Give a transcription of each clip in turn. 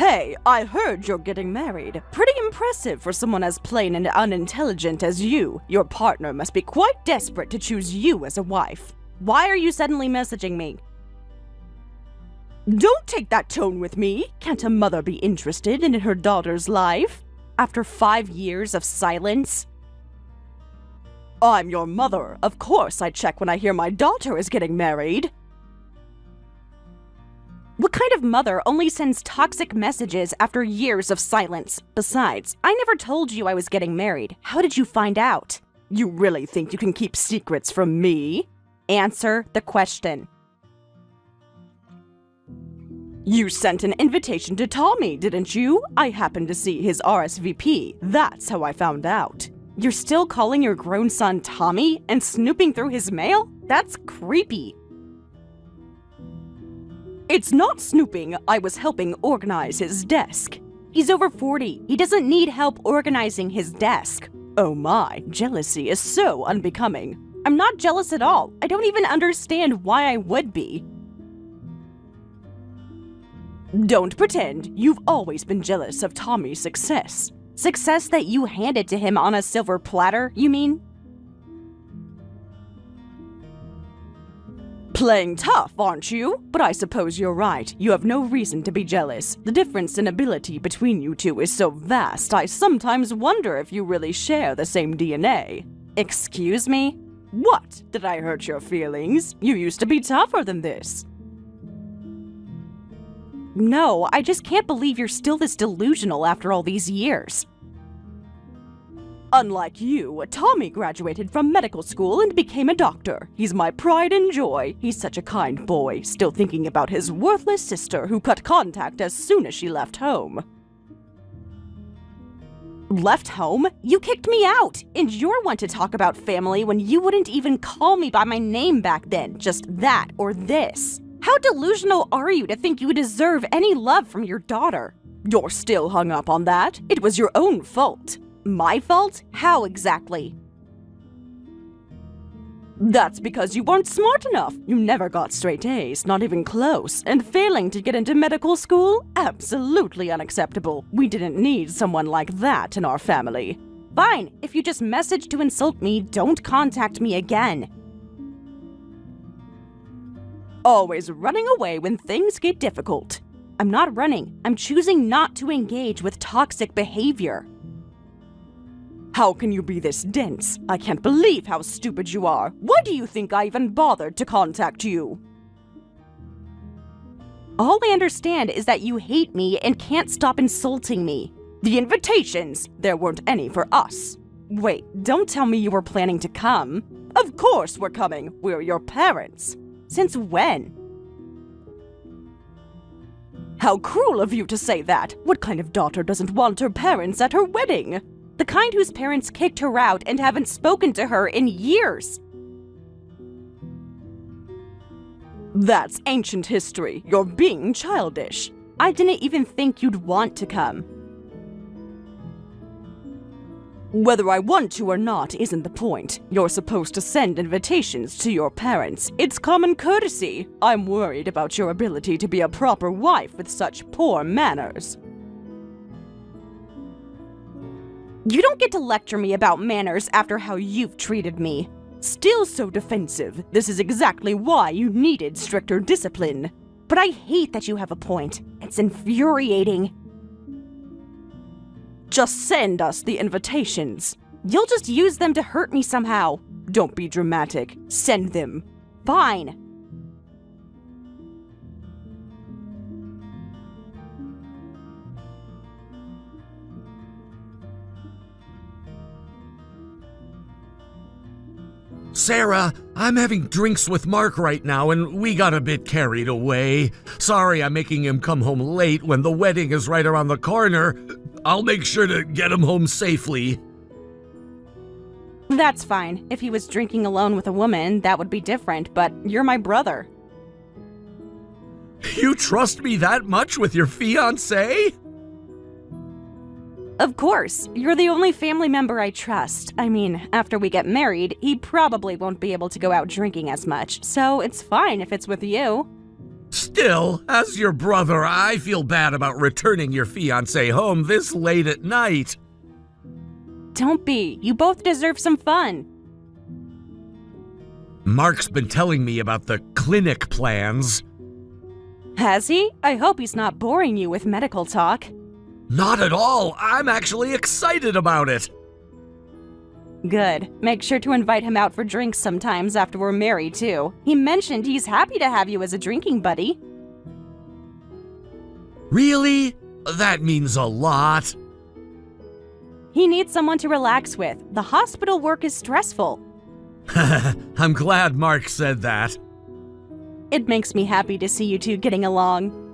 Hey, I heard you're getting married. Pretty impressive for someone as plain and unintelligent as you. Your partner must be quite desperate to choose you as a wife. Why are you suddenly messaging me? Don't take that tone with me. Can't a mother be interested in her daughter's life? After 5 years of silence? I'm your mother. Of course I check when I hear my daughter is getting married. What kind of mother only sends toxic messages after years of silence? Besides, I never told you I was getting married. How did you find out? You really think you can keep secrets from me? Answer the question. You sent an invitation to Tommy, didn't you? I happened to see his RSVP. That's how I found out. You're still calling your grown son Tommy and snooping through his mail? That's creepy. It's not snooping. I was helping organize his desk. He's over 40. He doesn't need help organizing his desk. Oh my, jealousy is so unbecoming. I'm not jealous at all. I don't even understand why I would be. Don't pretend. You've always been jealous of Tommy's success. Success that you handed to him on a silver platter, you mean? Playing tough, aren't you? But I suppose you're right. You have no reason to be jealous. The difference in ability between you two is so vast, I sometimes wonder if you really share the same DNA. Excuse me? What? Did I hurt your feelings? You used to be tougher than this. No, I just can't believe you're still this delusional after all these years. Unlike you, Tommy graduated from medical school and became a doctor. He's my pride and joy. He's such a kind boy, still thinking about his worthless sister who cut contact as soon as she left home. Left home? You kicked me out! And you're one to talk about family when you wouldn't even call me by my name back then. Just that or this. How delusional are you to think you deserve any love from your daughter? You're still hung up on that? It was your own fault. My fault? How exactly? That's because you weren't smart enough. You never got straight A's, not even close. And failing to get into medical school? Absolutely unacceptable. We didn't need someone like that in our family. Fine, if you just message to insult me, don't contact me again. Always running away when things get difficult. I'm not running. I'm choosing not to engage with toxic behavior. How can you be this dense? I can't believe how stupid you are. Why do you think I even bothered to contact you? All I understand is that you hate me and can't stop insulting me. The invitations, there weren't any for us. Wait, don't tell me you were planning to come. Of course we're coming. We're your parents. Since when? How cruel of you to say that. What kind of daughter doesn't want her parents at her wedding? The kind whose parents kicked her out and haven't spoken to her in years. That's ancient history. You're being childish. I didn't even think you'd want to come. Whether I want to or not isn't the point. You're supposed to send invitations to your parents. It's common courtesy. I'm worried about your ability to be a proper wife with such poor manners. You don't get to lecture me about manners after how you've treated me. Still so defensive. This is exactly why you needed stricter discipline. But I hate that you have a point. It's infuriating. Just send us the invitations. You'll just use them to hurt me somehow. Don't be dramatic. Send them. Fine. Sarah, I'm having drinks with Mark right now and we got a bit carried away. Sorry I'm making him come home late when the wedding is right around the corner. I'll make sure to get him home safely. That's fine. If he was drinking alone with a woman, that would be different, but you're my brother. You trust me that much with your fiancé? Of course. You're the only family member I trust. I mean, after we get married, he probably won't be able to go out drinking as much, so it's fine if it's with you. Still, as your brother, I feel bad about returning your fiancé home this late at night. Don't be. You both deserve some fun. Mark's been telling me about the clinic plans. Has he? I hope he's not boring you with medical talk. Not at all. I'm actually excited about it. Good. Make sure to invite him out for drinks sometimes after we're married, too. He mentioned he's happy to have you as a drinking buddy. Really? That means a lot. He needs someone to relax with. The hospital work is stressful. I'm glad Mark said that. It makes me happy to see you two getting along.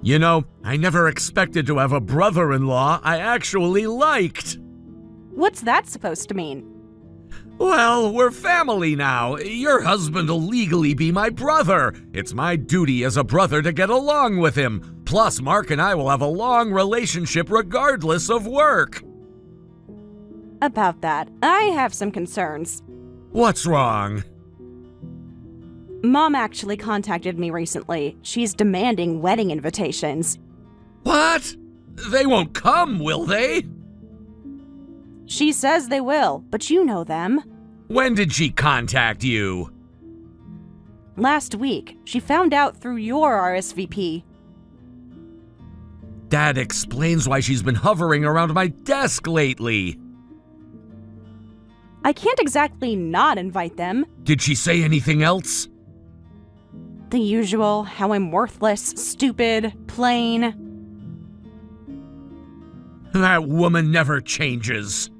You know, I never expected to have a brother-in-law I actually liked. What's that supposed to mean? Well, we're family now. Your husband will legally be my brother. It's my duty as a brother to get along with him. Plus, Mark and I will have a long relationship regardless of work. About that, I have some concerns. What's wrong? Mom actually contacted me recently. She's demanding wedding invitations. What? They won't come, will they? She says they will, but you know them. When did she contact you? Last week, she found out through your RSVP. That explains why she's been hovering around my desk lately. I can't exactly not invite them. Did she say anything else? The usual, how I'm worthless, stupid, plain. That woman never changes.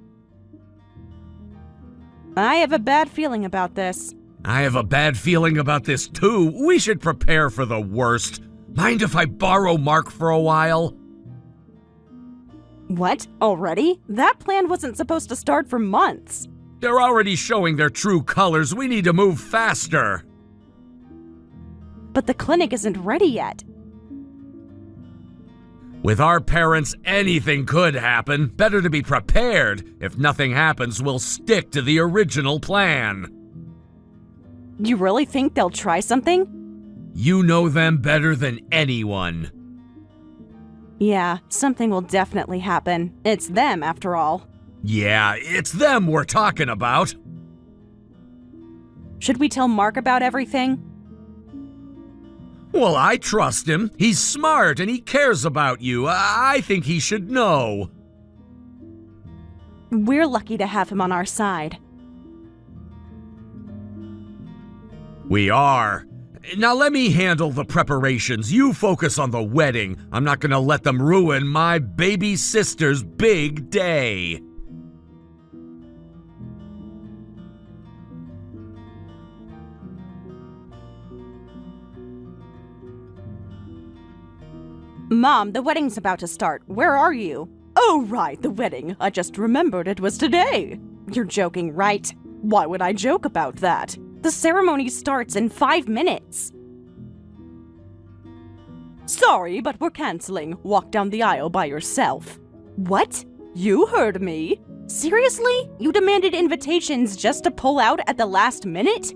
I have a bad feeling about this. I have a bad feeling about this too. We should prepare for the worst. Mind if I borrow Mark for a while? What? Already? That plan wasn't supposed to start for months. They're already showing their true colors. We need to move faster. But the clinic isn't ready yet. With our parents, anything could happen. Better to be prepared. If nothing happens, we'll stick to the original plan. You really think they'll try something? You know them better than anyone. Yeah, something will definitely happen. It's them, after all. Yeah, it's them we're talking about. Should we tell Mark about everything? Well, I trust him. He's smart and he cares about you. I think he should know. We're lucky to have him on our side. We are. Now let me handle the preparations. You focus on the wedding. I'm not gonna let them ruin my baby sister's big day. Mom, the wedding's about to start. Where are you? Oh, right, the wedding. I just remembered it was today. You're joking, right? Why would I joke about that? The ceremony starts in 5 minutes. Sorry, but we're canceling. Walk down the aisle by yourself. What? You heard me. Seriously? You demanded invitations just to pull out at the last minute?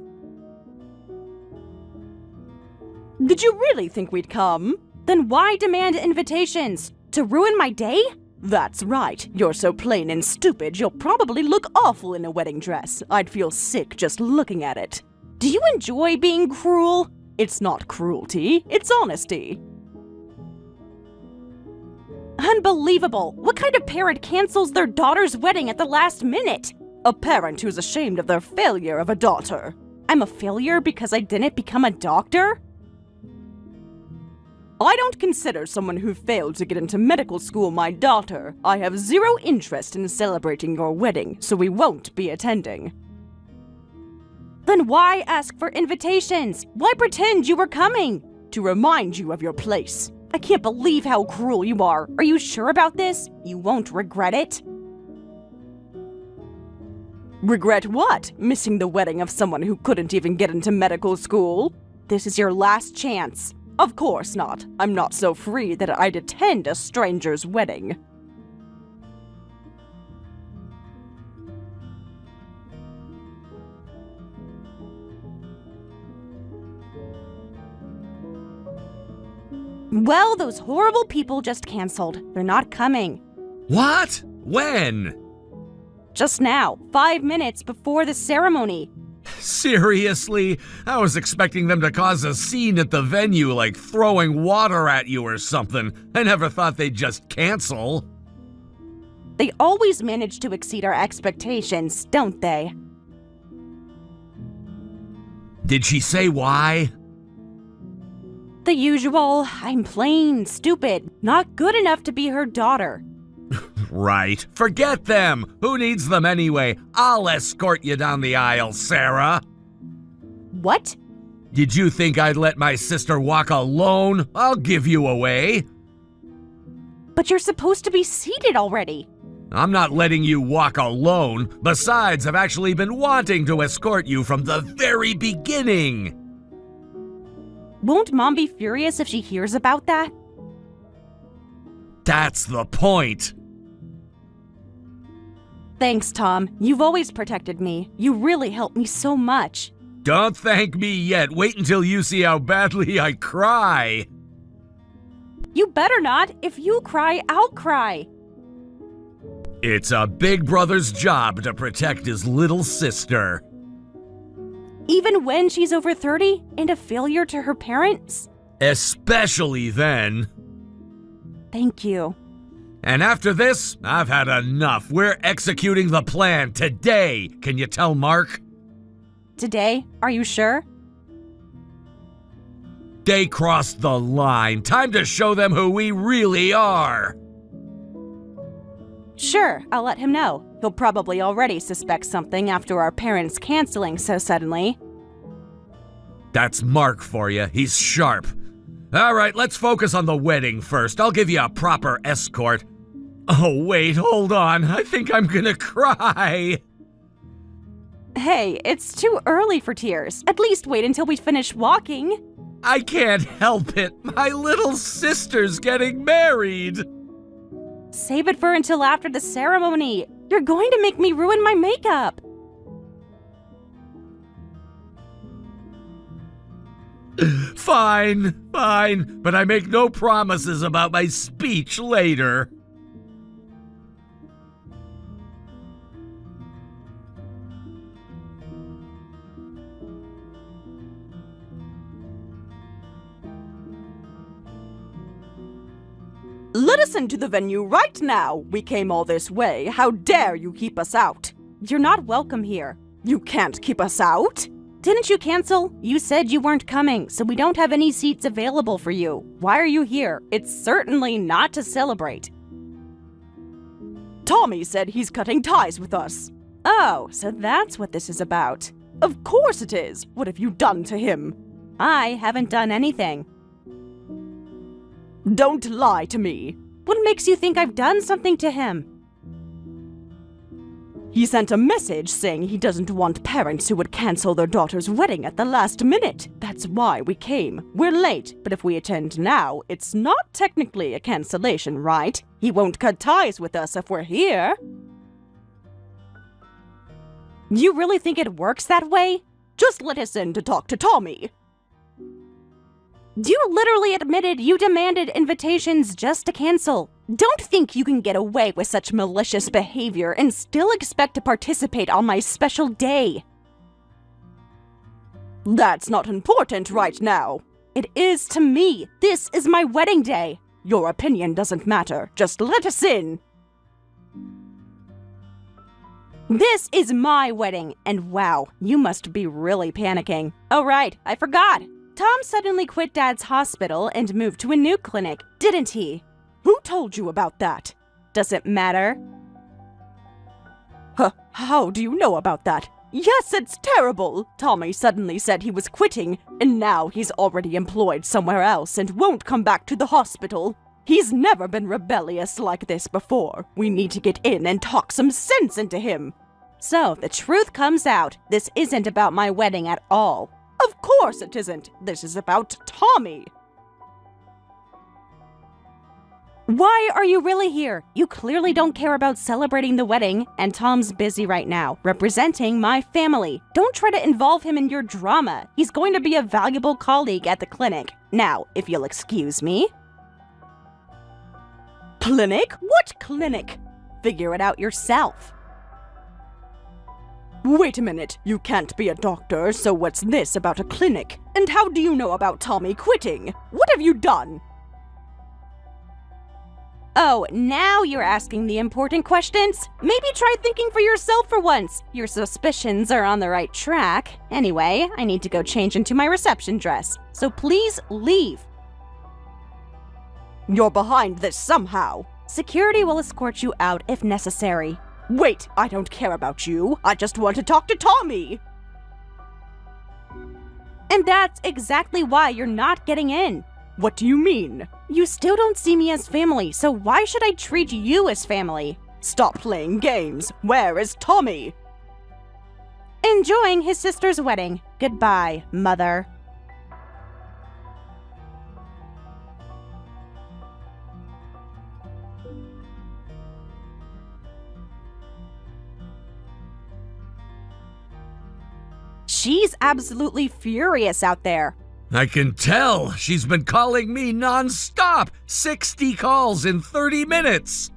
Did you really think we'd come? Then why demand invitations? To ruin my day? That's right. You're so plain and stupid, you'll probably look awful in a wedding dress. I'd feel sick just looking at it. Do you enjoy being cruel? It's not cruelty, it's honesty. Unbelievable! What kind of parent cancels their daughter's wedding at the last minute? A parent who's ashamed of their failure of a daughter. I'm a failure because I didn't become a doctor? I don't consider someone who failed to get into medical school my daughter. I have zero interest in celebrating your wedding, so we won't be attending. Then why ask for invitations? Why pretend you were coming? To remind you of your place. I can't believe how cruel you are. Are you sure about this? You won't regret it? Regret what? Missing the wedding of someone who couldn't even get into medical school? This is your last chance. Of course not. I'm not so free that I'd attend a stranger's wedding. Well, those horrible people just canceled. They're not coming. What? When? Just now, 5 minutes before the ceremony. Seriously? I was expecting them to cause a scene at the venue, like throwing water at you or something. I never thought they'd just cancel. They always manage to exceed our expectations, don't they? Did she say why? The usual, I'm plain stupid, not good enough to be her daughter. Right. Forget them. Who needs them anyway? I'll escort you down the aisle, Sarah. What? Did you think I'd let my sister walk alone? I'll give you away. But you're supposed to be seated already. I'm not letting you walk alone. Besides, I've actually been wanting to escort you from the very beginning. Won't Mom be furious if she hears about that? That's the point. Thanks, Tom. You've always protected me. You really helped me so much. Don't thank me yet. Wait until you see how badly I cry. You better not. If you cry, I'll cry. It's a big brother's job to protect his little sister. Even when she's over 30 and a failure to her parents? Especially then. Thank you. And after this, I've had enough. We're executing the plan today. Can you tell Mark? Today? Are you sure? They crossed the line. Time to show them who we really are. Sure, I'll let him know. He'll probably already suspect something after our parents canceling so suddenly. That's Mark for you. He's sharp. All right, let's focus on the wedding first. I'll give you a proper escort. Oh, wait, hold on. I think I'm gonna cry. Hey, it's too early for tears. At least wait until we finish walking. I can't help it. My little sister's getting married. Save it for until after the ceremony. You're going to make me ruin my makeup. Fine, but I make no promises about my speech later. Let us into the venue right now. We came all this way. How dare you keep us out? You're not welcome here. You can't keep us out. Didn't you cancel? You said you weren't coming, so we don't have any seats available for you. Why are you here? It's certainly not to celebrate. Tommy said he's cutting ties with us. Oh, so that's what this is about. Of course it is. What have you done to him? I haven't done anything. Don't lie to me. What makes you think I've done something to him? He sent a message saying he doesn't want parents who would cancel their daughter's wedding at the last minute. That's why we came. We're late, but if we attend now, it's not technically a cancellation, right? He won't cut ties with us if we're here. You really think it works that way? Just let us in to talk to Tommy. You literally admitted you demanded invitations just to cancel. Don't think you can get away with such malicious behavior and still expect to participate on my special day. That's not important right now. It is to me. This is my wedding day. Your opinion doesn't matter. Just let us in. This is my wedding, and wow, you must be really panicking. Oh right, I forgot. Tom suddenly quit Dad's hospital and moved to a new clinic, didn't he? Who told you about that? Does it matter? How do you know about that? Yes, it's terrible. Tommy suddenly said he was quitting, and now he's already employed somewhere else and won't come back to the hospital. He's never been rebellious like this before. We need to get in and talk some sense into him. So, the truth comes out. This isn't about my wedding at all. Of course it isn't. This is about Tommy. Why are you really here? You clearly don't care about celebrating the wedding, and Tom's busy right now, representing my family. Don't try to involve him in your drama. He's going to be a valuable colleague at the clinic. Now, if you'll excuse me. Clinic? What clinic? Figure it out yourself. Wait a minute, you can't be a doctor, so what's this about a clinic? And how do you know about Tommy quitting? What have you done? Oh, now you're asking the important questions? Maybe try thinking for yourself for once. Your suspicions are on the right track. Anyway, I need to go change into my reception dress, so please leave. You're behind this somehow. Security will escort you out if necessary. Wait, I don't care about you. I just want to talk to Tommy. And that's exactly why you're not getting in. What do you mean? You still don't see me as family, so why should I treat you as family? Stop playing games. Where is Tommy? Enjoying his sister's wedding. Goodbye, mother. She's absolutely furious out there. I can tell. She's been calling me non-stop. 60 calls in 30 minutes.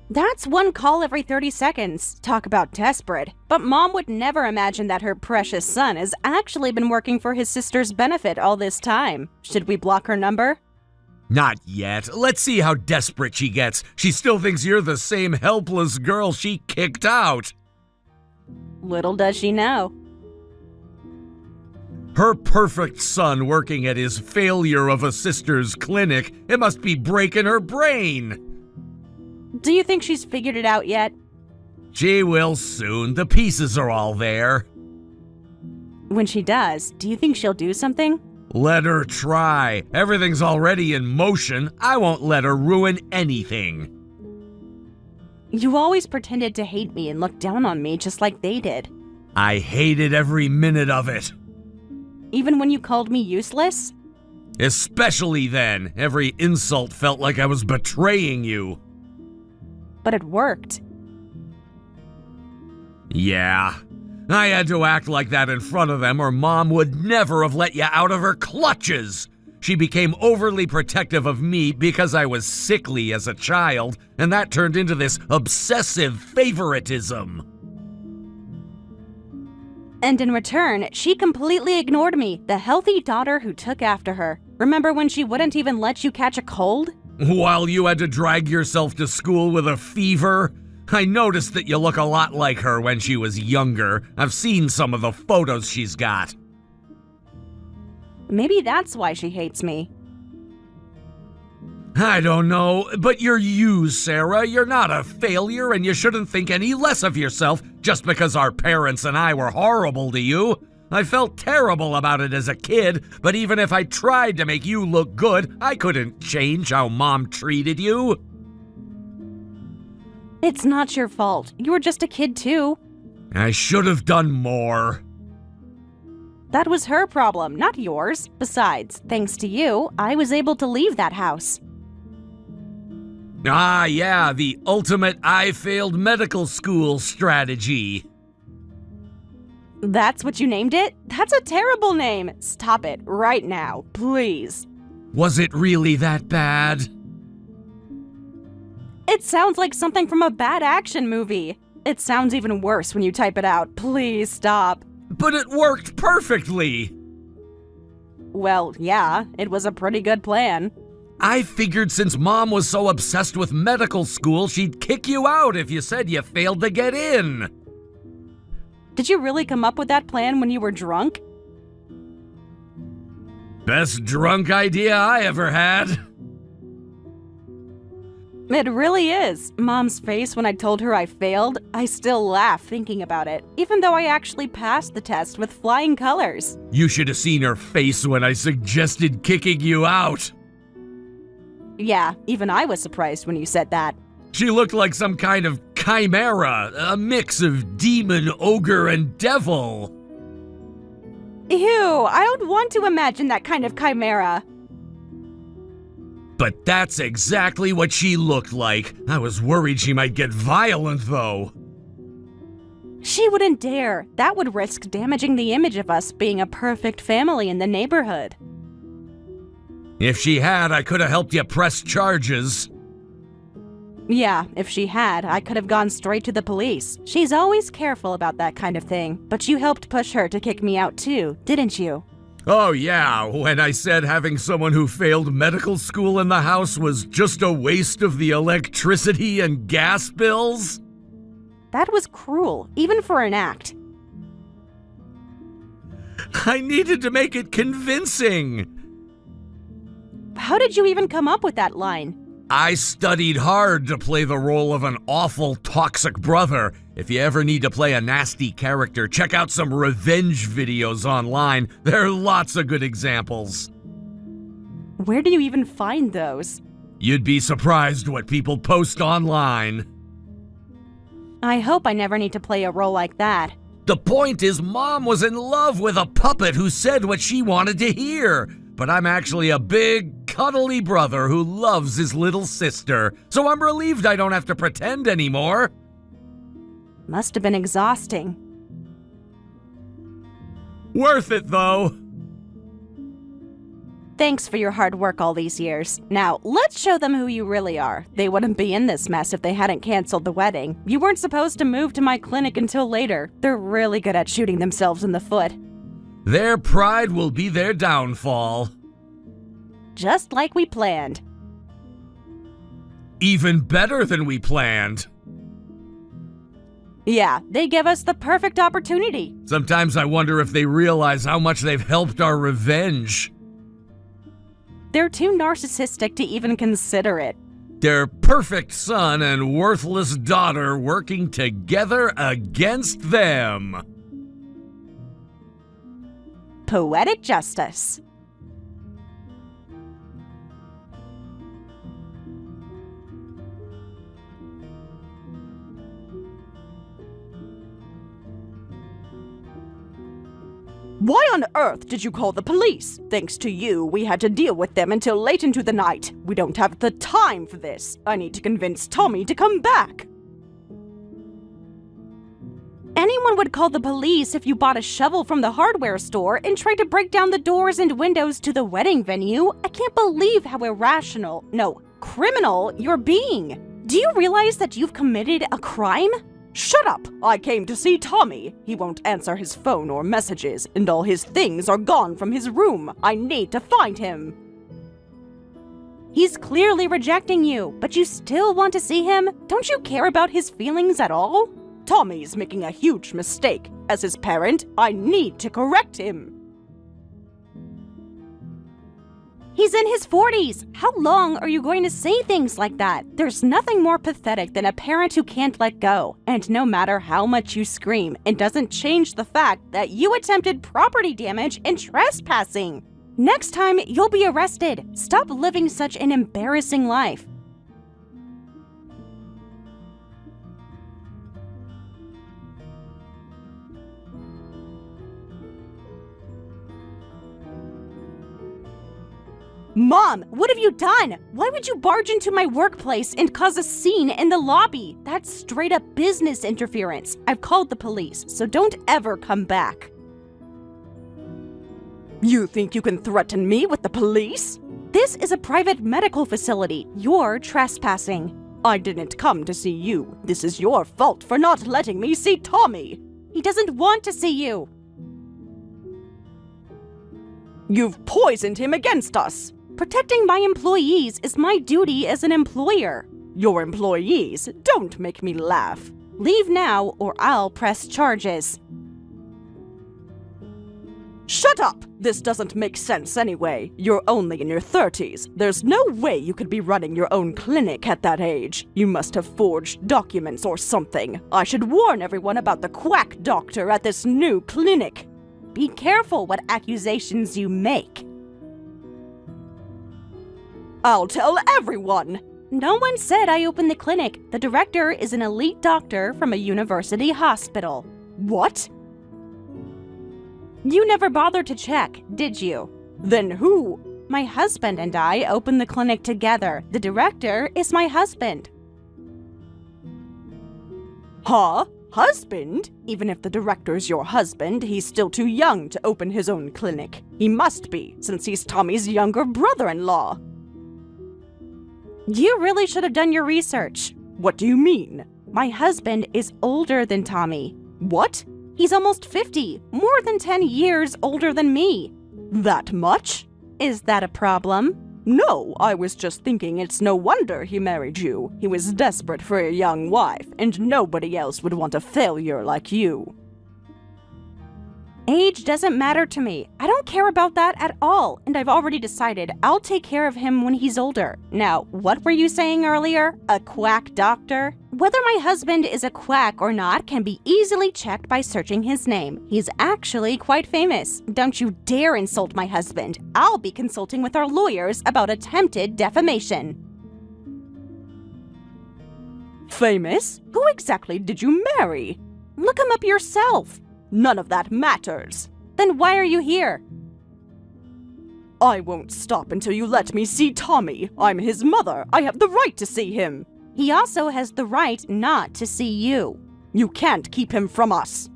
That's one call every 30 seconds. Talk about desperate. But Mom would never imagine that her precious son has actually been working for his sister's benefit all this time. Should we block her number? Not yet. Let's see how desperate she gets. She still thinks you're the same helpless girl she kicked out. Little does she know. Her perfect son working at his failure of a sister's clinic. It must be breaking her brain. Do you think she's figured it out yet? She will soon. The pieces are all there. When she does, do you think she'll do something? Let her try. Everything's already in motion. I won't let her ruin anything. You always pretended to hate me and look down on me just like they did. I hated every minute of it. Even when you called me useless? Especially then. Every insult felt like I was betraying you. But it worked. Yeah. I had to act like that in front of them or Mom would never have let you out of her clutches. She became overly protective of me because I was sickly as a child, and that turned into this obsessive favoritism. And in return, she completely ignored me, the healthy daughter who took after her. Remember when she wouldn't even let you catch a cold? While you had to drag yourself to school with a fever? I noticed that you look a lot like her when she was younger. I've seen some of the photos she's got. Maybe that's why she hates me. I don't know, but you're you, Sarah. You're not a failure, and you shouldn't think any less of yourself just because our parents and I were horrible to you. I felt terrible about it as a kid, but even if I tried to make you look good, I couldn't change how Mom treated you. It's not your fault. You were just a kid too. I should have done more. That was her problem, not yours. Besides, thanks to you, I was able to leave that house. Ah, yeah, the ultimate I failed medical school strategy. That's what you named it? That's a terrible name. Stop it right now, please. Was it really that bad? It sounds like something from a bad action movie. It sounds even worse when you type it out. Please stop. But it worked perfectly. Well, yeah, it was a pretty good plan. I figured since Mom was so obsessed with medical school, she'd kick you out if you said you failed to get in. Did you really come up with that plan when you were drunk? Best drunk idea I ever had. It really is. Mom's face when I told her I failed, I still laugh thinking about it, even though I actually passed the test with flying colors. You should have seen her face when I suggested kicking you out. Yeah, even I was surprised when you said that. She looked like some kind of chimera, a mix of demon, ogre, and devil. Ew, I don't want to imagine that kind of chimera. But that's exactly what she looked like. I was worried she might get violent, though. She wouldn't dare. That would risk damaging the image of us being a perfect family in the neighborhood. If she had, I could have helped you press charges. Yeah, if she had, I could have gone straight to the police. She's always careful about that kind of thing. But you helped push her to kick me out too, didn't you? Oh yeah, when I said having someone who failed medical school in the house was just a waste of the electricity and gas bills? That was cruel, even for an act. I needed to make it convincing. How did you even come up with that line? I studied hard to play the role of an awful, toxic brother. If you ever need to play a nasty character, check out some revenge videos online. There are lots of good examples. Where do you even find those? You'd be surprised what people post online. I hope I never need to play a role like that. The point is, Mom was in love with a puppet who said what she wanted to hear. But I'm actually a big, cuddly brother who loves his little sister, so I'm relieved I don't have to pretend anymore. Must have been exhausting. Worth it, though. Thanks for your hard work all these years. Now, let's show them who you really are. They wouldn't be in this mess if they hadn't canceled the wedding. You weren't supposed to move to my clinic until later. They're really good at shooting themselves in the foot. Their pride will be their downfall. Just like we planned. Even better than we planned. Yeah, they give us the perfect opportunity. Sometimes I wonder if they realize how much they've helped our revenge. They're too narcissistic to even consider it. Their perfect son and worthless daughter working together against them. Poetic justice. Why on earth did you call the police? Thanks to you, we had to deal with them until late into the night. We don't have the time for this. I need to convince Tommy to come back. Anyone would call the police if you bought a shovel from the hardware store and tried to break down the doors and windows to the wedding venue. I can't believe how irrational, no, criminal you're being. Do you realize that you've committed a crime? Shut up! I came to see Tommy. He won't answer his phone or messages, and all his things are gone from his room. I need to find him. He's clearly rejecting you, but you still want to see him? Don't you care about his feelings at all? Tommy's making a huge mistake. As his parent, I need to correct him. He's in his 40s. How long are you going to say things like that? There's nothing more pathetic than a parent who can't let go. And no matter how much you scream, it doesn't change the fact that you attempted property damage and trespassing. Next time, you'll be arrested. Stop living such an embarrassing life. Mom, what have you done? Why would you barge into my workplace and cause a scene in the lobby? That's straight up business interference. I've called the police, so don't ever come back. You think you can threaten me with the police? This is a private medical facility. You're trespassing. I didn't come to see you. This is your fault for not letting me see Tommy. He doesn't want to see you. You've poisoned him against us. Protecting my employees is my duty as an employer. Your employees? Don't make me laugh. Leave now or I'll press charges. Shut up! This doesn't make sense anyway. You're only in your 30s. There's no way you could be running your own clinic at that age. You must have forged documents or something. I should warn everyone about the quack doctor at this new clinic. Be careful what accusations you make. I'll tell everyone! No one said I opened the clinic. The director is an elite doctor from a university hospital. What? You never bothered to check, did you? Then who? My husband and I opened the clinic together. The director is my husband. Huh? Husband? Even if the director's your husband, he's still too young to open his own clinic. He must be, since he's Tommy's younger brother-in-law. You really should have done your research. What do you mean? My husband is older than Tommy. What? He's almost 50, more than 10 years older than me. That much? Is that a problem? No, I was just thinking it's no wonder he married you. He was desperate for a young wife, and nobody else would want a failure like you. Age doesn't matter to me. I don't care about that at all, and I've already decided I'll take care of him when he's older. Now, what were you saying earlier? A quack doctor? Whether my husband is a quack or not can be easily checked by searching his name. He's actually quite famous. Don't you dare insult my husband. I'll be consulting with our lawyers about attempted defamation. Famous? Who exactly did you marry? Look him up yourself. None of that matters. Then why are you here? I won't stop until you let me see Tommy. I'm his mother. I have the right to see him. He also has the right not to see you. You can't keep him from us.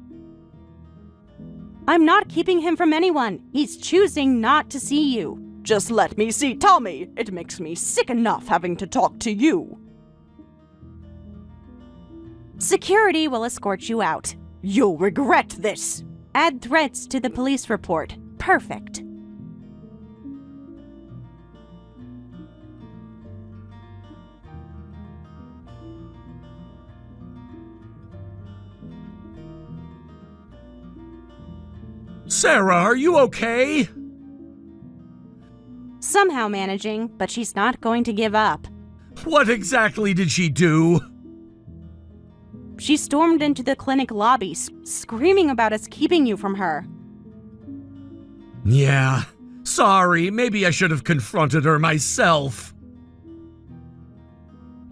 I'm not keeping him from anyone. He's choosing not to see you. Just let me see Tommy. It makes me sick enough having to talk to you. Security will escort you out. You'll regret this. Add threats to the police report. Perfect. Sarah, are you okay? Somehow managing, but she's not going to give up. What exactly did she do? She stormed into the clinic lobby, screaming about us keeping you from her. Yeah, sorry, maybe I should have confronted her myself.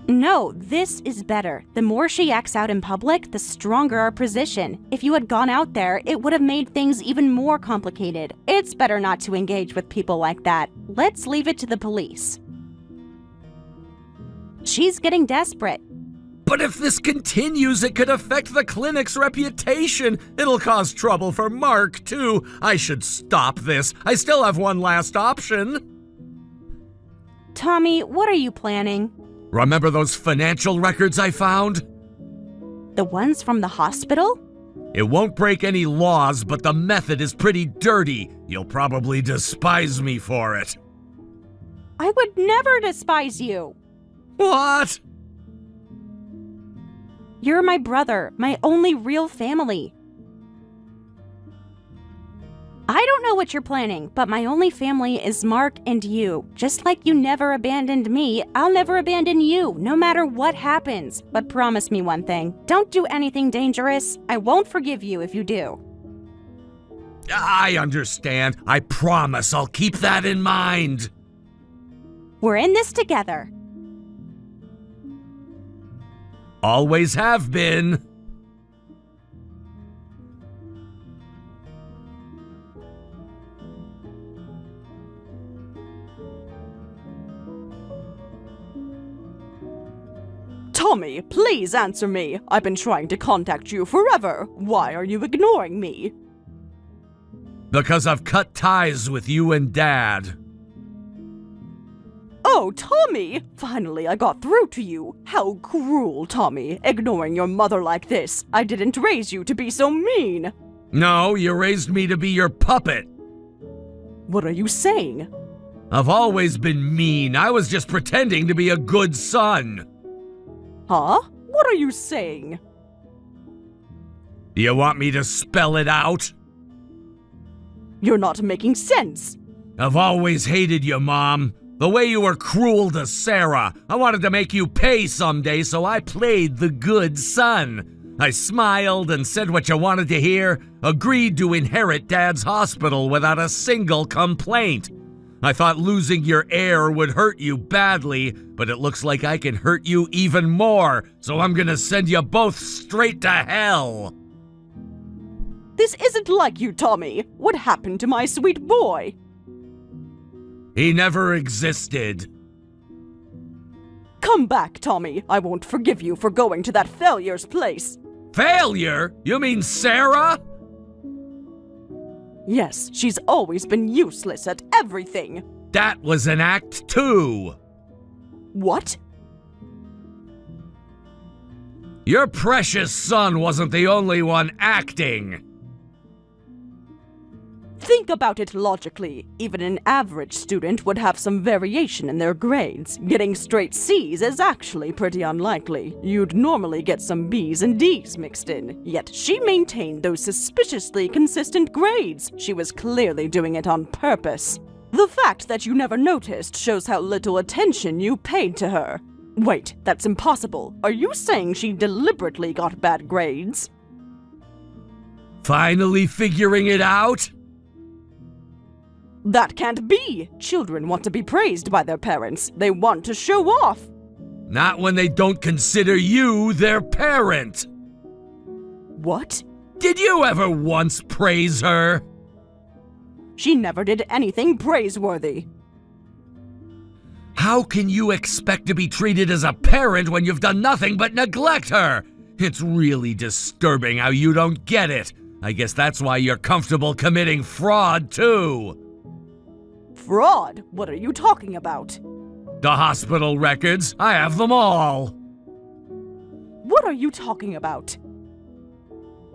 No, this is better. The more she acts out in public, the stronger our position. If you had gone out there, it would have made things even more complicated. It's better not to engage with people like that. Let's leave it to the police. She's getting desperate. But if this continues, it could affect the clinic's reputation. It'll cause trouble for Mark, too. I should stop this. I still have one last option. Tommy, what are you planning? Remember those financial records I found? The ones from the hospital? It won't break any laws, but the method is pretty dirty. You'll probably despise me for it. I would never despise you. What? You're my brother, my only real family. I don't know what you're planning, but my only family is Mark and you. Just like you never abandoned me, I'll never abandon you, no matter what happens. But promise me one thing, don't do anything dangerous. I won't forgive you if you do. I understand. I promise I'll keep that in mind. We're in this together. Always have been. Tommy, please answer me. I've been trying to contact you forever. Why are you ignoring me? Because I've cut ties with you and Dad. Oh, Tommy! Finally, I got through to you. How cruel, Tommy, ignoring your mother like this. I didn't raise you to be so mean. No, you raised me to be your puppet. What are you saying? I've always been mean. I was just pretending to be a good son. Huh? What are you saying? You want me to spell it out? You're not making sense. I've always hated you, Mom. The way you were cruel to Sarah. I wanted to make you pay someday, so I played the good son. I smiled and said what you wanted to hear, agreed to inherit Dad's hospital without a single complaint. I thought losing your heir would hurt you badly, but it looks like I can hurt you even more, so I'm gonna send you both straight to hell. This isn't like you, Tommy. What happened to my sweet boy? He never existed. Come back, Tommy. I won't forgive you for going to that failure's place. Failure? You mean Sarah? Yes, she's always been useless at everything. That was an act 2. What? Your precious son wasn't the only one acting. Think about it logically. Even an average student would have some variation in their grades. Getting straight C's is actually pretty unlikely. You'd normally get some B's and D's mixed in. Yet she maintained those suspiciously consistent grades. She was clearly doing it on purpose. The fact that you never noticed shows how little attention you paid to her. Wait, that's impossible. Are you saying she deliberately got bad grades? Finally figuring it out? That can't be! Children want to be praised by their parents. They want to show off. Not when they don't consider you their parent. What? Did you ever once praise her? She never did anything praiseworthy. How can you expect to be treated as a parent when you've done nothing but neglect her? It's really disturbing how you don't get it. I guess that's why you're comfortable committing fraud, too. Fraud? What are you talking about? The hospital records. I have them all. What are you talking about?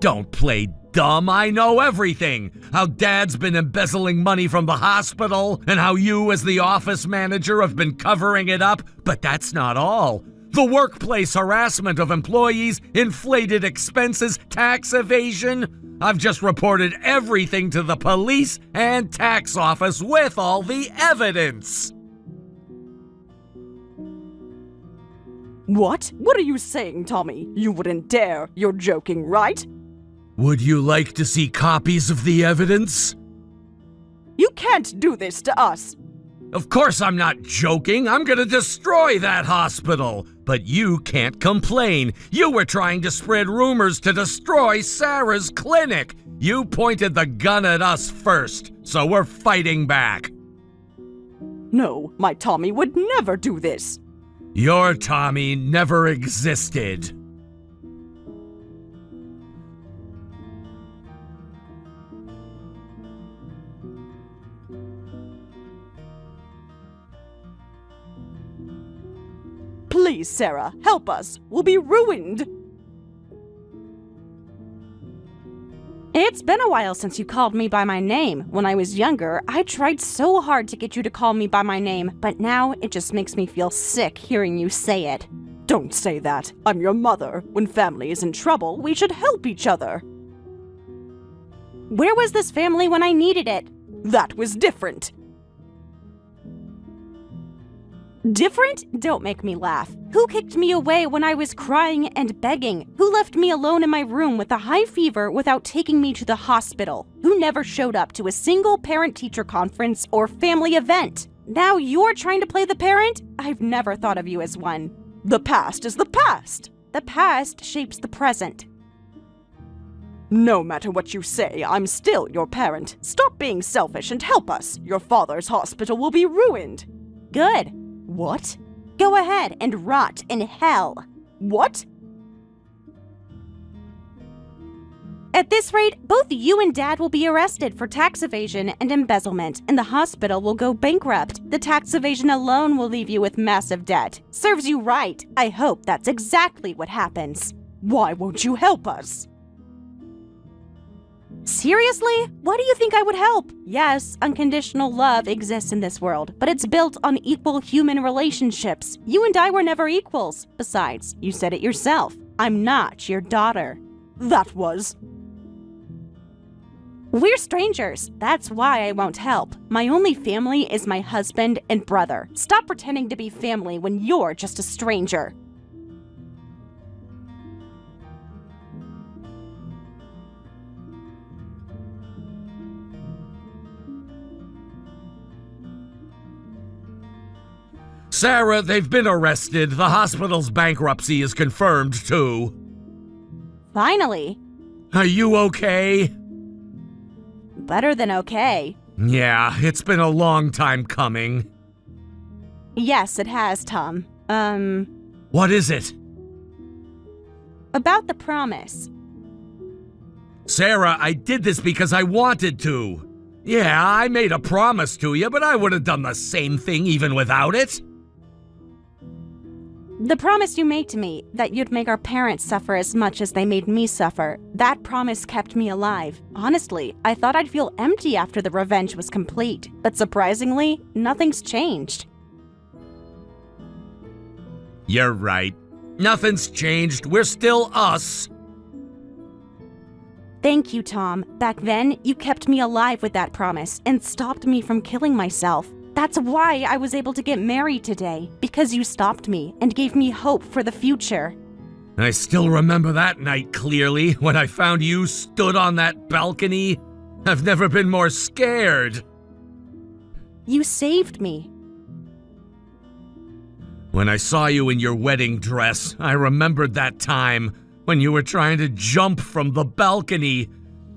Don't play dumb. I know everything. How Dad's been embezzling money from the hospital, and how you, as the office manager, have been covering it up. But that's not all. The workplace harassment of employees, inflated expenses, tax evasion. I've just reported everything to the police and tax office with all the evidence. What? What are you saying, Tommy? You wouldn't dare. You're joking, right? Would you like to see copies of the evidence? You can't do this to us. Of course I'm not joking. I'm gonna destroy that hospital. But you can't complain. You were trying to spread rumors to destroy Sarah's clinic. You pointed the gun at us first, so we're fighting back. No, my Tommy would never do this. Your Tommy never existed. Please, Sarah, help us. We'll be ruined. It's been a while since you called me by my name. When I was younger, I tried so hard to get you to call me by my name, but now it just makes me feel sick hearing you say it. Don't say that. I'm your mother. When family is in trouble, we should help each other. Where was this family when I needed it? That was different. Different? Don't make me laugh. Who kicked me away when I was crying and begging? Who left me alone in my room with a high fever without taking me to the hospital? Who never showed up to a single parent-teacher conference or family event? Now you're trying to play the parent? I've never thought of you as one. The past is the past. The past shapes the present. No matter what you say, I'm still your parent. Stop being selfish and help us. Your father's hospital will be ruined. Good. What? Go ahead and rot in hell. What? At this rate, both you and Dad will be arrested for tax evasion and embezzlement, and the hospital will go bankrupt. The tax evasion alone will leave you with massive debt. Serves you right. I hope that's exactly what happens. Why won't you help us? Seriously? Why do you think I would help? Yes, unconditional love exists in this world, but it's built on equal human relationships. You and I were never equals. Besides, you said it yourself. I'm not your daughter. That was. We're strangers. That's why I won't help. My only family is my husband and brother. Stop pretending to be family when you're just a stranger. Sarah, they've been arrested. The hospital's bankruptcy is confirmed, too. Finally. Are you okay? Better than okay. Yeah, it's been a long time coming. Yes, it has, Tom. What is it? About the promise. Sarah, I did this because I wanted to. Yeah, I made a promise to you, but I would have done the same thing even without it. The promise you made to me, that you'd make our parents suffer as much as they made me suffer, that promise kept me alive. Honestly, I thought I'd feel empty after the revenge was complete, but surprisingly, nothing's changed. You're right. Nothing's changed. We're still us. Thank you, Tom. Back then, you kept me alive with that promise and stopped me from killing myself. That's why I was able to get married today, because you stopped me and gave me hope for the future. I still remember that night clearly when I found you stood on that balcony. I've never been more scared. You saved me. When I saw you in your wedding dress, I remembered that time when you were trying to jump from the balcony.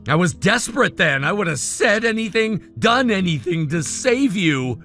I was desperate then. I would have said anything, done anything to save you.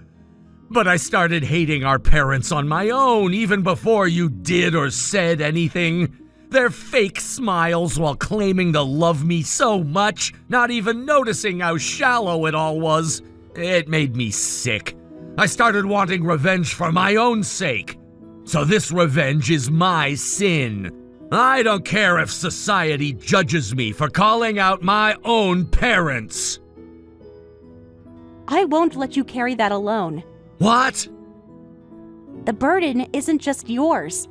But I started hating our parents on my own even before you did or said anything. Their fake smiles while claiming to love me so much, not even noticing how shallow it all was. It made me sick. I started wanting revenge for my own sake. So this revenge is my sin. I don't care if society judges me for calling out my own parents. I won't let you carry that alone. What? The burden isn't just yours.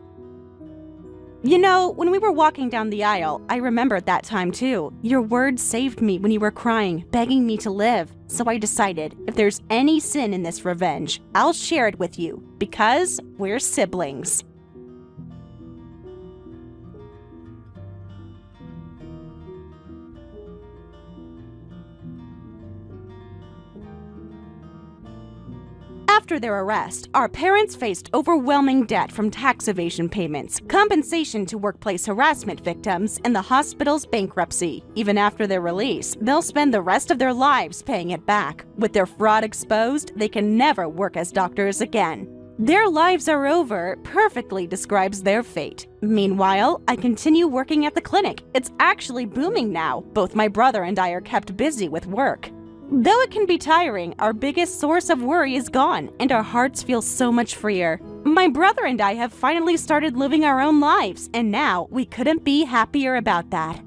You know, when we were walking down the aisle, I remembered that time too. Your words saved me when you were crying, begging me to live. So I decided, if there's any sin in this revenge, I'll share it with you, because we're siblings. After their arrest, our parents faced overwhelming debt from tax evasion payments, compensation to workplace harassment victims, and the hospital's bankruptcy. Even after their release, they'll spend the rest of their lives paying it back. With their fraud exposed, they can never work as doctors again. Their lives are over perfectly describes their fate. Meanwhile, I continue working at the clinic. It's actually booming now. Both my brother and I are kept busy with work. Though it can be tiring, our biggest source of worry is gone, and our hearts feel so much freer. My brother and I have finally started living our own lives, and now we couldn't be happier about that.